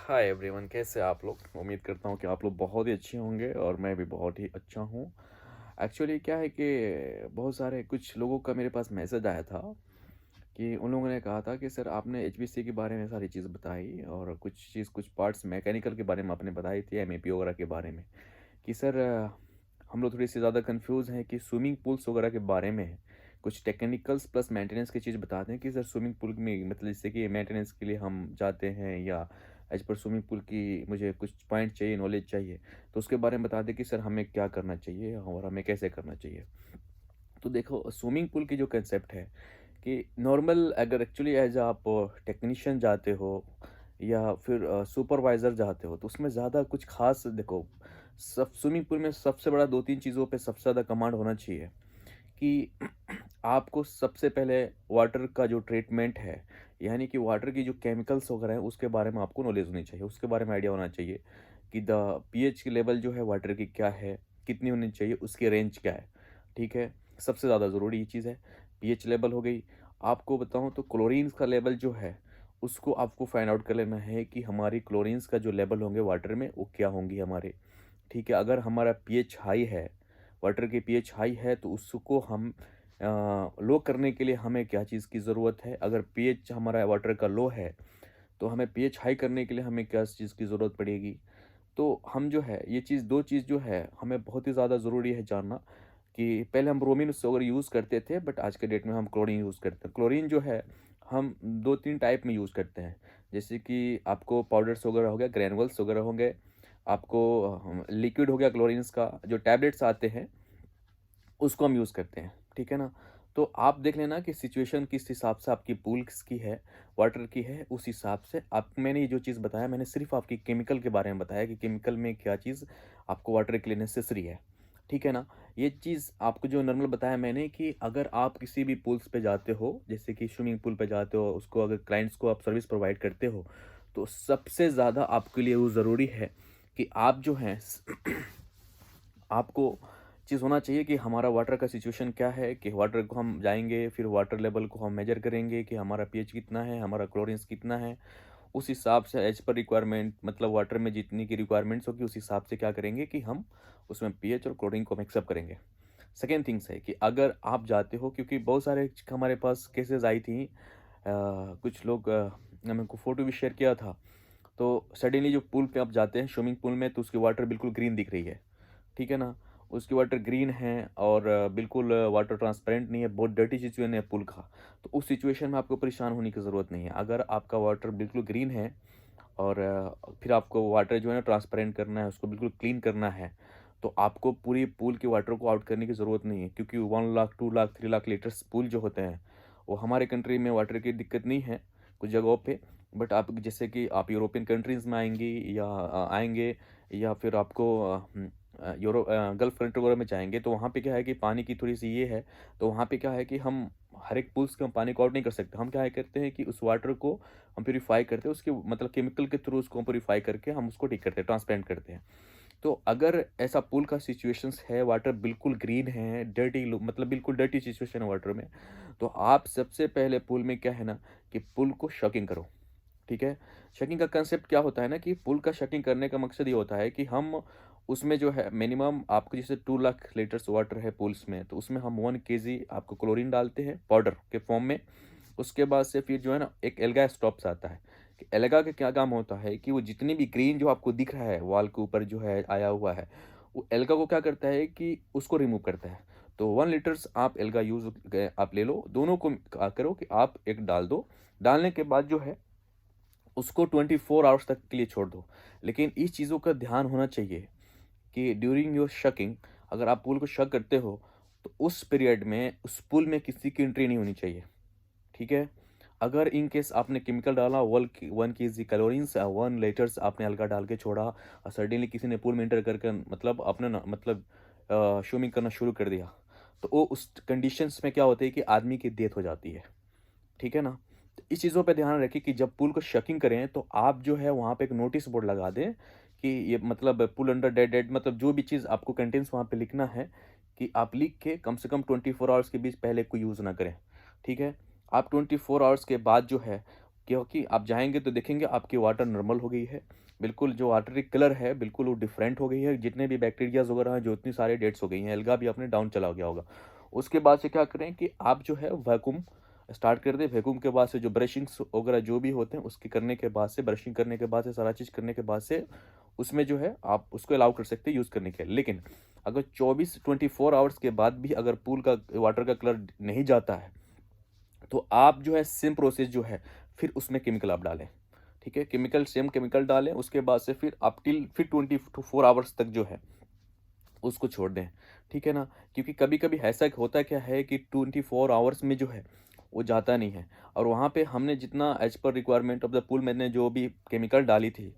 Hi everyone, कैसे आप लोग। उम्मीद करता हूँ कि आप लोग बहुत ही अच्छे होंगे और मैं भी बहुत ही अच्छा हूँ। एक्चुअली क्या है कि बहुत सारे कुछ लोगों का मेरे पास मैसेज आया था कि उन लोगों ने कहा था कि सर आपने एचपीसी के बारे में सारी चीज़ बताई और कुछ पार्ट्स मैकेनिकल के बारे में आपने बताई थी, एमएपी वगैरह के बारे में कि सर हम लोग थोड़ी सी ज़्यादा कंफ्यूज हैं कि स्विमिंग पूल्स वगैरह के बारे में कुछ टेक्निकल्स प्लस मेंटेनेंस की चीज़ बताते हैं कि सर स्विमिंग पूल में मतलब जैसे कि मेंटेनेंस के लिए हम जाते हैं या एज पर स्विमिंग पूल की मुझे कुछ पॉइंट चाहिए, नॉलेज चाहिए, तो उसके बारे में बता दें कि सर हमें क्या करना चाहिए और हमें कैसे करना चाहिए। तो देखो, स्विमिंग पूल की जो कंसेप्ट है कि नॉर्मल अगर एक्चुअली एज आप टेक्नीशियन जाते हो या फिर सुपरवाइज़र जाते हो तो उसमें ज़्यादा कुछ खास देखो, सब स्विमिंग पूल में सबसे बड़ा 2-3 चीज़ों पे सबसे ज़्यादा कमांड होना चाहिए कि आपको सबसे पहले वाटर का जो ट्रीटमेंट है, यानी कि वाटर की जो केमिकल्स वगैरह हैं उसके बारे में आपको नॉलेज होनी चाहिए, उसके बारे में आइडिया होना चाहिए कि द पीएच की लेवल जो है वाटर की क्या है, कितनी होनी चाहिए, उसकी रेंज क्या है, ठीक है? सबसे ज़्यादा ज़रूरी ये चीज़ है, पीएच लेवल हो गई। आपको बताऊँ तो क्लोरीन्स का लेवल जो है, उसको आपको फाइंड आउट कर लेना है कि हमारी क्लोरीन्स का जो लेवल होंगे वाटर में, वो क्या होंगी हमारे, ठीक है? अगर हमारा पीएच हाई है, वाटर की पीएच हाई है तो उसको हम लो करने के लिए हमें क्या चीज़ की ज़रूरत है? अगर पीएच हमारा वाटर का लो है, तो हमें पीएच हाई करने के लिए हमें क्या चीज़ की ज़रूरत पड़ेगी? तो हम जो है ये चीज़ 2 चीज़ जो है हमें बहुत ही ज़्यादा ज़रूरी है जानना कि पहले हम ब्रोमीन वगैरह यूज़ करते थे, बट आज के डेट में हम क्लोरीन यूज़ करते हैं। क्लोरीन जो है हम 2-3 टाइप में यूज़ करते हैं। जैसे कि आपको पाउडर्स वगैरह हो गया, ग्रैन्युल्स वगैरह हो गए, आपको लिक्विड हो गया क्लोरीन्स का, जो टैबलेट्स आते हैं उसको हम यूज़ करते हैं, ठीक है ना? तो आप देख लेना कि सिचुएशन किस हिसाब से आपकी पूल किसकी है, वाटर की है, उस हिसाब से आप मैंने ये जो चीज़ बताया, मैंने सिर्फ़ आपकी केमिकल के बारे में बताया कि केमिकल में क्या चीज़ आपको वाटर के लिए नेसेसरी है, ठीक है ना? ये चीज़ आपको जो नॉर्मल बताया मैंने कि अगर आप किसी भी पूल्स पे जाते हो, जैसे कि स्विमिंग पूल पे जाते हो, उसको अगर क्लाइंट्स को आप सर्विस प्रोवाइड करते हो, तो सबसे ज़्यादा आपके लिए वो ज़रूरी है कि आप जो हैं आपको चीज़ होना चाहिए कि हमारा वाटर का सिचुएशन क्या है, कि वाटर को हम जाएँगे, फिर वाटर लेवल को हम मेज़र करेंगे कि हमारा पीएच कितना है, हमारा क्लोरीन्स कितना है। उस हिसाब से एज़ पर रिक्वायरमेंट मतलब वाटर में जितनी की रिक्वायरमेंट्स होगी, उस हिसाब से क्या करेंगे कि हम उसमें पीएच और क्लोरीन को मिक्स अप करेंगे। सेकंड थिंग्स है कि अगर आप जाते हो, क्योंकि बहुत सारे हमारे पास केसेज़ आई थी, कुछ लोग ने मेरे को फ़ोटो भी शेयर किया था। तो सडनली जो पूल पे आप जाते हैं, स्विमिंग पूल में, तो उसकी वाटर बिल्कुल ग्रीन दिख रही है। ठीक है ना? उसकी वाटर ग्रीन है और बिल्कुल वाटर ट्रांसपेरेंट नहीं है, बहुत डर्टी सिचुएशन है पूल का। तो उस सिचुएशन में आपको परेशान होने की ज़रूरत नहीं है। अगर आपका वाटर बिल्कुल ग्रीन है और फिर आपको वाटर जो है ना ट्रांसपेरेंट करना है, उसको बिल्कुल क्लीन करना है, तो आपको पूरी पूल के वाटर को आउट करने की ज़रूरत नहीं है, क्योंकि 1 लाख, 2 लाख, 3 लाख लीटर्स पूल जो होते हैं, वो हमारे कंट्री में वाटर की दिक्कत नहीं है, कुछ जगहों पे। बट आप जैसे कि आप यूरोपियन कंट्रीज़ में आएँगी या आएँगे या फिर आपको गल्फ़ कंट्री वगैरह में जाएँगे, तो वहाँ पे क्या है कि पानी की थोड़ी-सी ये है, तो वहाँ पे क्या है कि हम हर एक पूल्स के हम पानी को आउट नहीं कर सकते। हम क्या है करते हैं कि उस वाटर को हम प्यूरीफाई करते हैं, उसके मतलब केमिकल के थ्रू उसको प्यूरीफाई करके हम उसको ठीक करते हैं, ट्रांसपेरेंट करते हैं। तो अगर ऐसा पूल का सिचुएशंस है, वाटर बिल्कुल ग्रीन है, डर्टी लो मतलब बिल्कुल डर्टी सिचुएशन है वाटर में, तो आप सबसे पहले पूल में क्या है ना कि पूल को शॉकिंग करो। ठीक है? शकिंग का कांसेप्ट क्या होता है ना कि पूल का शकिंग करने का मकसद ये होता है कि हम उसमें जो है मिनिमम आपको जैसे 2 लाख लीटर्स वाटर है पूल्स में, तो उसमें हम 1 केजी आपको क्लोरीन डालते हैं पाउडर के फॉर्म में। उसके बाद से फिर जो है ना एक एल्गा स्टॉप्स आता है, कि एल्गा का क्या काम होता है कि वो जितनी भी ग्रीन जो आपको दिख रहा है वॉल के ऊपर जो है आया हुआ है, वो एल्गा को क्या करता है कि उसको रिमूव करता है। तो 1 लीटर्स आप एल्गा आप ले लो, दोनों को करो कि आप एक डाल दो। डालने के बाद जो है उसको 24 आवर्स तक के लिए छोड़ दो। लेकिन इस चीज़ों का ध्यान होना चाहिए कि ड्यूरिंग योर शकिंग अगर आप पूल को शक करते हो, तो उस पीरियड में उस पूल में किसी की एंट्री नहीं होनी चाहिए, ठीक है? अगर इन केस आपने केमिकल डाला 1 केजी कैलोरीज़ 1 लीटर्स आपने हल्का डाल के छोड़ा और सडनली किसी ने पूल में एंटर करके मतलब आपने ना मतलब स्विमिंग करना शुरू कर दिया, तो वो उस कंडीशंस में क्या होता है कि आदमी की डेथ हो जाती है। ठीक है ना? तो इस चीज़ों पे ध्यान रखें कि जब पूल को शकिंग करें तो आप जो है वहाँ पे एक नोटिस बोर्ड लगा दें कि ये मतलब पूल अंडर डेड मतलब जो भी चीज़ आपको कंटेंट्स वहाँ पे लिखना है कि आप लिख के कम से कम 24 आवर्स के बीच पहले कोई यूज़ ना करें। ठीक है? आप 24 आवर्स के बाद जो है क्योंकि आप जाएँगे तो देखेंगे आपकी वाटर नॉर्मल हो गई है। बिल्कुल जो वाटर की कलर है बिल्कुल वो डिफरेंट हो गई है, जितने भी बैक्टीरियाज़ वगैरह हैं, जो इतनी सारी डेथ्स हो गई हैं, एल्गा भी अपने डाउन चला गया होगा। उसके बाद से क्या करें कि आप जो है वैक्यूम स्टार्ट कर दें, वैक्यूम के बाद से जो ब्रशिंग्स वगैरह जो भी होते हैं उसके करने के बाद से, ब्रशिंग करने के बाद से, सारा चीज़ करने के बाद से उसमें जो है आप उसको अलाउ कर सकते हैं यूज़ करने के लिए। लेकिन अगर 24 आवर्स के बाद भी अगर पूल का वाटर का कलर नहीं जाता है, तो आप जो है सेम प्रोसेस जो है फिर उसमें केमिकल आप डालें, ठीक है? केमिकल सेम केमिकल डालें, उसके बाद से फिर आप टिल फिर 24 आवर्स तक जो है उसको छोड़ दें, ठीक है ना? क्योंकि कभी-कभी ऐसा होता क्या है कि 24 आवर्स में जो है वो जाता नहीं है और वहाँ पे हमने जितना as per requirement of the pool मैंने जो भी केमिकल डाली थी